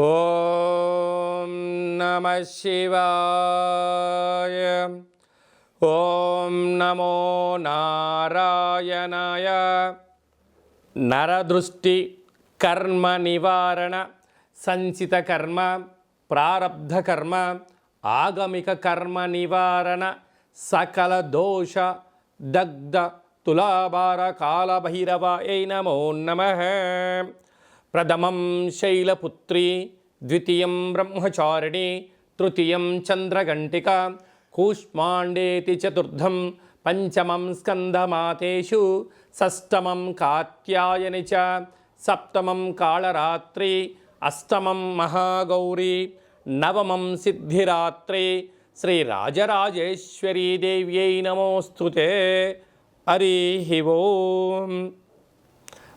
ఓం నమః శివాయ. ఓం నమో నారాయణాయ. నరదృష్టి కర్మ నివారణ, సంచిత కర్మ, ప్రారబ్ధ కర్మ, ఆగమిక కర్మ నివారణ, సకల దోష దగ్ధ తులాభార కాళభైరవాయ నమో నమః. ప్రథమం శైలపుత్రి, ద్వితీయం బ్రహ్మచారిణి, తృతీయం చంద్రఘంటిక, కూష్మాండేతి చతుర్థం, పంచమం స్కందమాతేషు, షష్టమం కాత్యాయని చ, సప్తమం కాళరాత్రి, అష్టమం మహాగౌరీ, నవమం సిద్ధిరాత్రి. శ్రీ రాజరాజేశ్వరీ దేవ్యై నమోస్తుతే. హరి ఓం.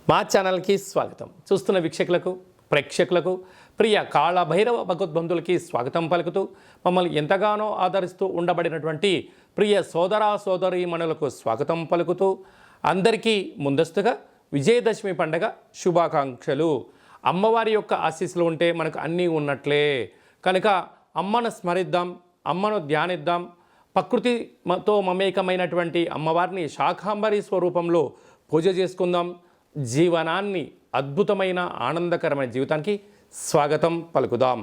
మా ఛానల్కి స్వాగతం. చూస్తున్న వీక్షకులకు, ప్రేక్షకులకు, ప్రియ కాళభైరవ భగవద్బంధులకి స్వాగతం పలుకుతూ, మమ్మల్ని ఎంతగానో ఆదరిస్తూ ఉండబడినటువంటి ప్రియ సోదరా సోదరీమణులకు స్వాగతం పలుకుతూ, అందరికీ ముందస్తుగా విజయదశమి పండగ శుభాకాంక్షలు. అమ్మవారి యొక్క ఆశీస్సులు ఉంటే మనకు అన్నీ ఉన్నట్లే కనుక అమ్మను స్మరిద్దాం, అమ్మను ధ్యానిద్దాం. ప్రకృతితో మమేకమైనటువంటి అమ్మవారిని శాకాంబరి స్వరూపంలో పూజ చేసుకుందాం. జీవనాన్ని అద్భుతమైన ఆనందకరమైన జీవితానికి స్వాగతం పలుకుదాం.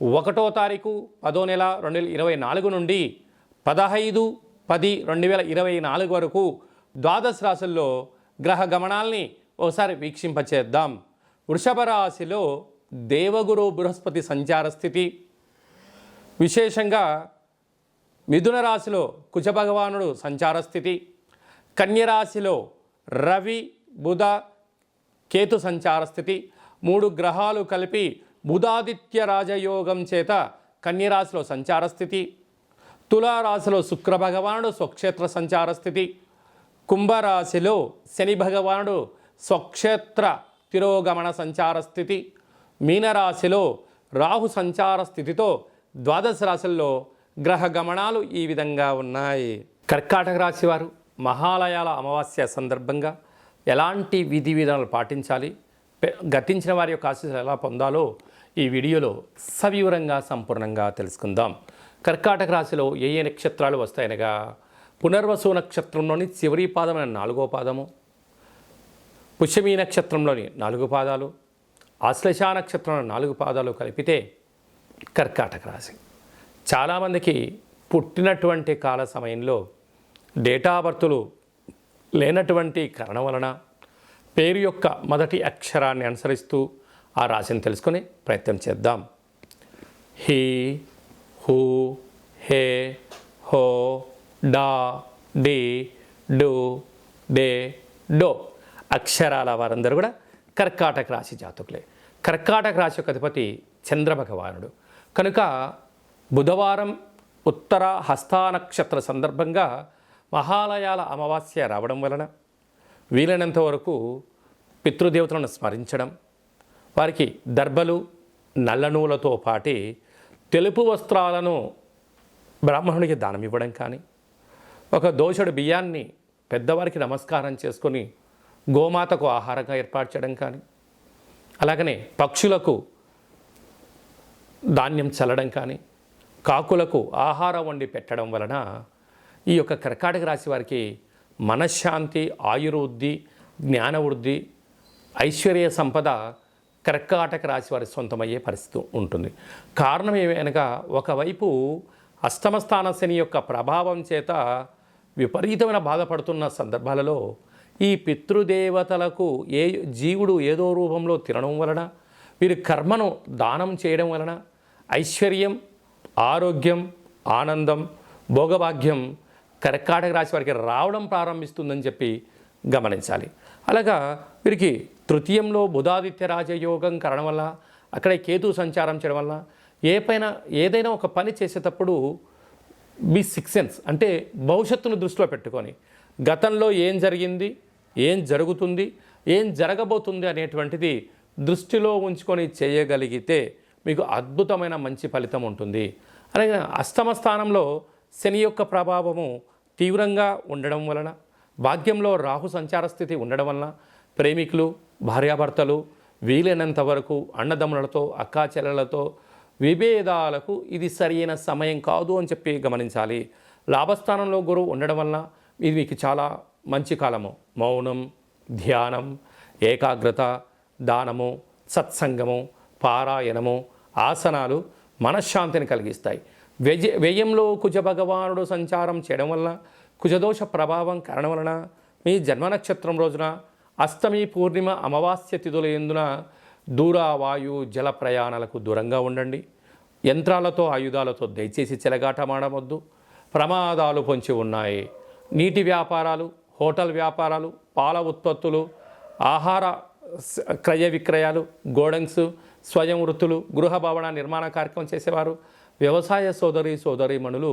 1వ తారీఖు 10వ నెల 2024 నుండి 15/10/2024 వరకు ద్వాదశ రాశుల్లో గ్రహ గమనాల్ని ఒకసారి వీక్షింపచేద్దాం. వృషభ రాశిలో దేవగురు బృహస్పతి సంచార స్థితి, విశేషంగా మిథున రాశిలో కుజ భగవానుడు సంచార స్థితి, కన్యరాశిలో రవి బుధ కేతు సంచార స్థితి. 3 గ్రహాలు కలిపి బుధాదిత్య రాజయోగం చేత కన్యరాశిలో సంచార స్థితి, తులారాశిలో శుక్ర భగవానుడు స్వక్షేత్ర సంచార స్థితి, కుంభరాశిలో శని భగవానుడు స్వక్షేత్ర తిరోగమన సంచార స్థితి, మీనరాశిలో రాహు సంచార స్థితితో ద్వాదశ రాశుల్లో గ్రహ గమనాలు ఈ విధంగా ఉన్నాయి. కర్కాటక రాశి వారు మహాలయాల అమావాస్య సందర్భంగా ఎలాంటి విధి విధానాలు పాటించాలి, గతించిన వారి యొక్క ఆశీస్సులు ఎలా పొందాలో ఈ వీడియోలో సవివరంగా సంపూర్ణంగా తెలుసుకుందాం. కర్కాటక రాశిలో ఏ ఏ నక్షత్రాలు వస్తాయనగా, పునర్వసు నక్షత్రంలోని చివరి పాదమైన 4వ పాదము, పుష్యమీ నక్షత్రంలోని 4 పాదాలు, ఆశ్లేష నక్షత్రంలో 4 పాదాలు కలిపితే కర్కాటక రాశి. చాలామందికి పుట్టినటువంటి కాల సమయంలో డేటా బర్తులు లేనటువంటి కారణం వలన పేరు యొక్క మొదటి అక్షరాన్ని అనుసరిస్తూ ఆ రాశిని తెలుసుకునే ప్రయత్నం చేద్దాం. హీ, హూ, హే, హో, డా, డి, డు, డే, డో అక్షరాల వారందరూ కూడా కర్కాటక రాశి జాతకులే. కర్కాటక రాశి యొక్క అధిపతి చంద్రభగవానుడు కనుక బుధవారం ఉత్తర హస్త నక్షత్ర సందర్భంగా మహాలయాల అమావాస్య రావడం వలన వీలైనంత వరకు పితృదేవతలను స్మరించడం, వారికి దర్భలు నల్ల నూలతో పాటి తెలుపు వస్త్రాలను బ్రాహ్మణుడికి దానం ఇవ్వడం కానీ, ఒక దోషుడు బియ్యాన్ని పెద్దవారికి నమస్కారం చేసుకొని గోమాతకు ఆహారంగా ఏర్పాటు చేయడం కానీ, అలాగనే పక్షులకు ధాన్యం చల్లడం కానీ, కాకులకు ఆహారం వండి పెట్టడం వలన ఈ యొక్క కర్కాటక రాశి వారికి మనశ్శాంతి, ఆయుర్వృద్ధి, జ్ఞానవృద్ధి, ఐశ్వర్య సంపద కర్కాటక రాశి వారి సొంతమయ్యే పరిస్థితి ఉంటుంది. కారణం ఏమనగా, ఒకవైపు అష్టమస్థాన శని యొక్క ప్రభావం చేత విపరీతమైన బాధపడుతున్న సందర్భాలలో ఈ పితృదేవతలకు జీవుడు ఏదో రూపంలో తినడం వలన, వీరి కర్మను దానం చేయడం వలన ఐశ్వర్యం, ఆరోగ్యం, ఆనందం, భోగభాగ్యం కర్కాటక రాశి వారికి రావడం ప్రారంభిస్తుందని చెప్పి గమనించాలి. అలాగా వీరికి తృతీయంలో బుధాదిత్య రాజయోగం కారణం వల్ల, అక్కడే కేతు సంచారం చేయడం వల్ల ఏదైనా ఒక పని చేసేటప్పుడు మీ సిక్స్ సెన్స్ అంటే భవిష్యత్తును దృష్టిలో పెట్టుకొని గతంలో ఏం జరిగింది, ఏం జరుగుతుంది, ఏం జరగబోతుంది అనేటువంటిది దృష్టిలో ఉంచుకొని చేయగలిగితే మీకు అద్భుతమైన మంచి ఫలితం ఉంటుంది. అలాగే అష్టమ స్థానంలో శని యొక్క ప్రభావము తీవ్రంగా ఉండడం వలన, భాగ్యంలో రాహు సంచార స్థితి ఉండడం వలన ప్రేమికులు, భార్యాభర్తలు వీలైనంత వరకు అన్నదమ్ములతో అక్కా చెల్లెలతో విభేదాలకు ఇది సరైన సమయం కాదు అని చెప్పి గమనించాలి. లాభస్థానంలో గురువు ఉండడం వలన ఇది మీకు చాలా మంచి కాలము. మౌనం, ధ్యానం, ఏకాగ్రత, దానము, సత్సంగము, పారాయణము, ఆసనాలు మనశ్శాంతిని కలిగిస్తాయి. వ్యయంలో కుజ భగవానుడు సంచారం చేయడం వలన, కుజదోష ప్రభావం కారణం వలన మీ జన్మ నక్షత్రం రోజున అష్టమి, పూర్ణిమ, అమావాస్య తిథుల యందున దూర వాయు జల ప్రయాణాలకు దూరంగా ఉండండి. యంత్రాలతో ఆయుధాలతో దయచేసి చెలగాటమాడవద్దు. ప్రమాదాలు పొంచి ఉన్నాయి. నీటి వ్యాపారాలు, హోటల్ వ్యాపారాలు, పాల ఉత్పత్తులు, ఆహార క్రయ విక్రయాలు, గోడౌన్స్, స్వయం వృత్తులు, గృహ భవన నిర్మాణ కార్యక్రమం చేసేవారు, వ్యవసాయ సోదరీమణులు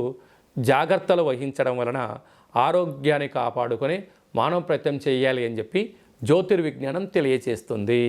జాగ్రత్తలు వహించడం వలన ఆరోగ్యాన్ని కాపాడుకొని మానవ ప్రయత్నం చేయాలి అని చెప్పి జ్యోతిర్విజ్ఞానం తెలియచేస్తుంది.